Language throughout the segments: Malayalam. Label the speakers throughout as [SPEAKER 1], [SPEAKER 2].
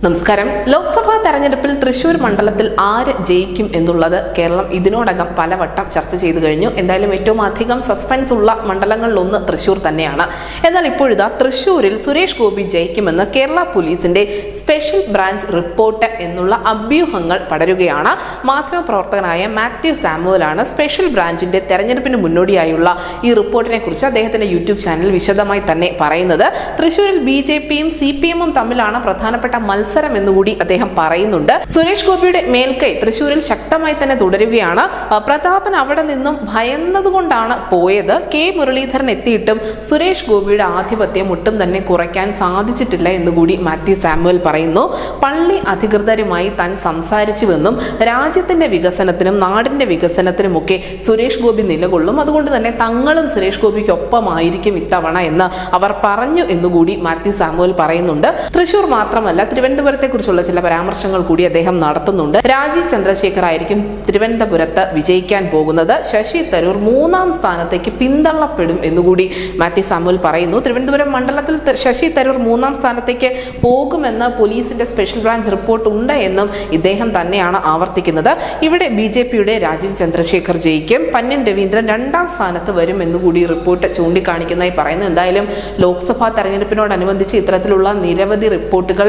[SPEAKER 1] നമസ്കാരം. ലോക്സഭാ തെരഞ്ഞെടുപ്പിൽ തൃശൂർ മണ്ഡലത്തിൽ ആര് ജയിക്കും എന്നുള്ളത് കേരളം ഇതിനോടകം പലവട്ടം ചർച്ച ചെയ്തു കഴിഞ്ഞു. എന്തായാലും ഏറ്റവും അധികം സസ്പെൻസ് ഉള്ള മണ്ഡലങ്ങളിലൊന്ന് തൃശൂർ തന്നെയാണ്. എന്നാൽ ഇപ്പോഴിതാ തൃശൂരിൽ സുരേഷ് ഗോപി ജയിക്കുമെന്ന് കേരള പോലീസിന്റെ സ്പെഷ്യൽ ബ്രാഞ്ച് റിപ്പോർട്ട് എന്നുള്ള അഭ്യൂഹങ്ങൾ പടരുകയാണ്. മാധ്യമപ്രവർത്തകനായ മാത്യു സാമുവലാണ് സ്പെഷ്യൽ ബ്രാഞ്ചിന്റെ തെരഞ്ഞെടുപ്പിന് മുന്നോടിയായുള്ള ഈ റിപ്പോർട്ടിനെ കുറിച്ച് അദ്ദേഹത്തിന്റെ യൂട്യൂബ് ചാനൽ വിശദമായി തന്നെ പറയുന്നത്. തൃശൂരിൽ BJPയും CPMഉം തമ്മിലാണ് പ്രധാനപ്പെട്ട മത്സരം എന്നുകൂടി അദ്ദേഹം പറയുന്നുണ്ട്. സുരേഷ് ഗോപിയുടെ മേൽക്കൈ തൃശൂരിൽ ശക്തമായി തന്നെ തുടരുകയാണ്. പ്രതാപൻ അവിടെ നിന്നും ഭയന്നതുകൊണ്ടാണ് പോയത്. K മുരളീധരൻ എത്തിയിട്ടും സുരേഷ് ഗോപിയുടെ ആധിപത്യം ഒട്ടും തന്നെ കുറയ്ക്കാൻ സാധിച്ചിട്ടില്ല എന്നുകൂടി മാത്യു സാമുവൽ പറയുന്നു. പള്ളി അധികൃതരുമായി താൻ സംസാരിച്ചുവെന്നും രാജ്യത്തിന്റെ വികസനത്തിനും നാടിന്റെ വികസനത്തിനുമൊക്കെ സുരേഷ് ഗോപി നിലകൊള്ളും, അതുകൊണ്ട് തന്നെ തങ്ങളും സുരേഷ് ഗോപിക്കൊപ്പമായിരിക്കും ഇത്തവണ എന്ന് അവർ പറഞ്ഞു എന്നുകൂടി മാത്യു സാമുവൽ പറയുന്നുണ്ട്. തൃശൂർ മാത്രമല്ല, തിരുവനന്തപുരത്തെ കുറിച്ചുള്ള ചില പരാമർശങ്ങൾ കൂടി അദ്ദേഹം നടത്തുന്നുണ്ട്. രാജീവ് ചന്ദ്രശേഖർ ആയിരിക്കും തിരുവനന്തപുരത്ത് വിജയിക്കാൻ പോകുന്നത്. ശശി തരൂർ 3ാം സ്ഥാനത്തേക്ക് പിന്തള്ളപ്പെടും എന്നുകൂടി മാത്യു സാമുവൽ പറയുന്നു. തിരുവനന്തപുരം മണ്ഡലത്തിൽ ശശി തരൂർ 3ാം സ്ഥാനത്തേക്ക് പോകുമെന്ന് പോലീസിന്റെ സ്പെഷ്യൽ ബ്രാഞ്ച് റിപ്പോർട്ട് ഉണ്ട് എന്നും ഇദ്ദേഹം തന്നെയാണ് ആവർത്തിക്കുന്നത്. ഇവിടെ BJPയുടെ രാജീവ് ചന്ദ്രശേഖർ ജയിക്കും. പന്ന്യൻ രവീന്ദ്രൻ 2ാം സ്ഥാനത്ത് വരും എന്നുകൂടി റിപ്പോർട്ട് ചൂണ്ടിക്കാണിക്കുന്നതായി പറയുന്നു. എന്തായാലും ലോക്സഭാ തെരഞ്ഞെടുപ്പിനോടനുബന്ധിച്ച് ഇത്തരത്തിലുള്ള നിരവധി റിപ്പോർട്ടുകൾ,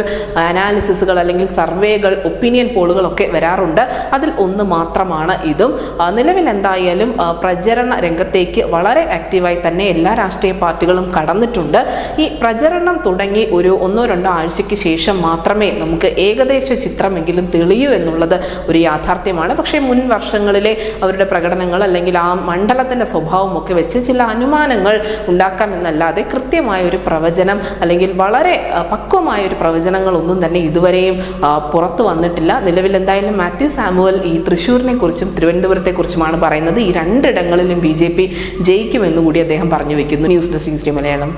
[SPEAKER 1] അനാലിസിസുകൾ അല്ലെങ്കിൽ സർവേകൾ, ഒപ്പീനിയൻ പോളുകളൊക്കെ വരാറുണ്ട്. അതിൽ ഒന്ന് മാത്രമാണ് ഇതും. നിലവിൽ എന്തായാലും പ്രചരണ രംഗത്തേക്ക് വളരെ ആക്റ്റീവായി തന്നെ എല്ലാ രാഷ്ട്രീയ പാർട്ടികളും കടന്നിട്ടുണ്ട്. ഈ പ്രചരണം തുടങ്ങി ഒരു 1-2 ആഴ്ചയ്ക്ക് ശേഷം മാത്രമേ നമുക്ക് ഏകദേശ ചിത്രമെങ്കിലും തെളിയൂ എന്നുള്ളത് ഒരു യാഥാർത്ഥ്യമാണ്. പക്ഷേ മുൻ വർഷങ്ങളിലെ അവരുടെ പ്രകടനങ്ങൾ അല്ലെങ്കിൽ ആ മണ്ഡലത്തിന്റെ സ്വഭാവമൊക്കെ വെച്ച് ചില അനുമാനങ്ങൾ ഉണ്ടാക്കാമെന്നല്ലാതെ കൃത്യമായ ഒരു പ്രവചനം അല്ലെങ്കിൽ വളരെ പക്വമായ ഒരു പ്രവചനങ്ങളൊന്നും തന്നെ ഇതുവരെയും പുറത്തു വന്നിട്ടില്ല. നിലവിൽ എന്തായാലും മാത്യു സാമുവൽ ഈ തൃശ്ശൂരിനെ കുറിച്ചും തിരുവനന്തപുരത്തെ കുറിച്ചുമാണ് പറയുന്നത്. ഈ 2 ഇടങ്ങളിലും BJP ജയിക്കുമെന്നുകൂടി അദ്ദേഹം പറഞ്ഞു വെക്കുന്നു. News desk Malayalam.